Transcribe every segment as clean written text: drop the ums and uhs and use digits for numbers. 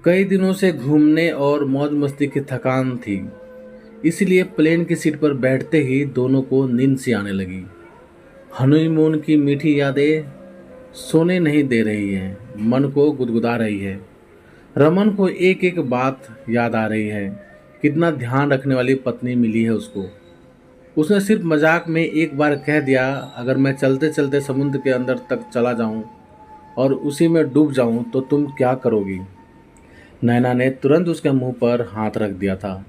कई दिनों से घूमने और मौज मस्ती की थकान थी, इसलिए प्लेन की सीट पर बैठते ही दोनों को नींद सी आने लगी। हनीमून की मीठी यादें सोने नहीं दे रही हैं, मन को गुदगुदा रही है। रमन को एक एक बात याद आ रही है, कितना ध्यान रखने वाली पत्नी मिली है उसको। उसने सिर्फ मजाक में एक बार कह दिया, अगर मैं चलते चलते समुद्र के अंदर तक चला जाऊं और उसी में डूब जाऊं तो तुम क्या करोगी। नैना ने तुरंत उसके मुंह पर हाथ रख दिया था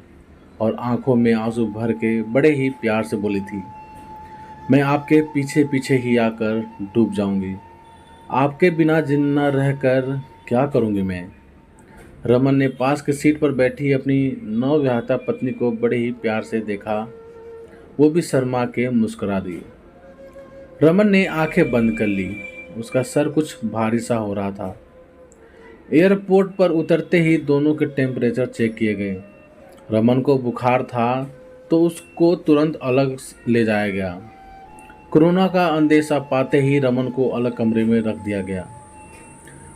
और आंखों में आंसू भर के बड़े ही प्यार से बोली थी, मैं आपके पीछे पीछे ही आकर डूब जाऊंगी। आपके बिना जिंदा रहकर क्या करूंगी मैं। रमन ने पास की सीट पर बैठी अपनी नवविवाहिता पत्नी को बड़े ही प्यार से देखा। वो भी शर्मा के मुस्कुरा दी। रमन ने आंखें बंद कर ली। उसका सर कुछ भारी सा हो रहा था। एयरपोर्ट पर उतरते ही दोनों के टेम्परेचर चेक किए गए। रमन को बुखार था तो उसको तुरंत अलग ले जाया गया। कोरोना का अंदेशा पाते ही रमन को अलग कमरे में रख दिया गया।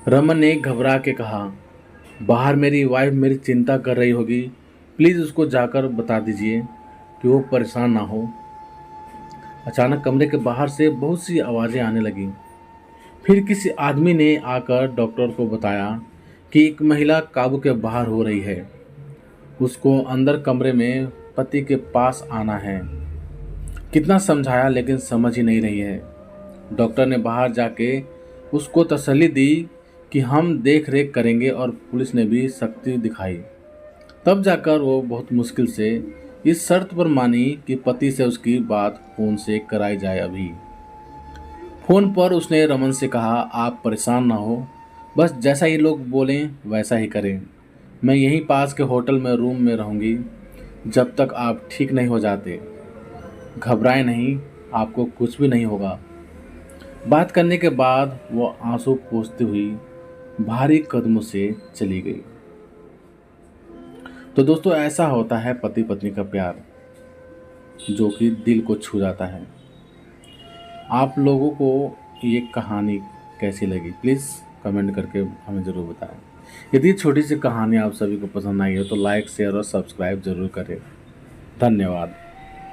रमन ने घबरा के कहा, बाहर मेरी वाइफ मेरी चिंता कर रही होगी, प्लीज़ उसको जाकर बता दीजिए कि वो परेशान ना हो। अचानक कमरे के बाहर से बहुत सी आवाज़ें आने लगीं। फिर किसी आदमी ने आकर डॉक्टर को बताया कि एक महिला काबू के बाहर हो रही है, उसको अंदर कमरे में पति के पास आना है। कितना समझाया लेकिन समझ ही नहीं रही है। डॉक्टर ने बाहर जाके उसको तसल्ली दी कि हम देख रेख करेंगे और पुलिस ने भी सख्ती दिखाई। तब जाकर वो बहुत मुश्किल से इस शर्त पर मानी कि पति से उसकी बात फोन से कराई जाए। अभी फोन पर उसने रमन से कहा, आप परेशान ना हो, बस जैसा ये लोग बोलें वैसा ही करें। मैं यहीं पास के होटल में रूम में रहूँगी जब तक आप ठीक नहीं हो जाते। घबराएं नहीं, आपको कुछ भी नहीं होगा। बात करने के बाद वो आंसू पोंछती हुई भारी कदमों से चली गई। तो दोस्तों, ऐसा होता है पति पत्नी का प्यार, जो कि दिल को छू जाता है। आप लोगों को ये कहानी कैसी लगी, प्लीज़ कमेंट करके हमें ज़रूर बताएं। यदि छोटी सी कहानी आप सभी को पसंद आई हो तो लाइक शेयर और सब्सक्राइब ज़रूर करें। धन्यवाद।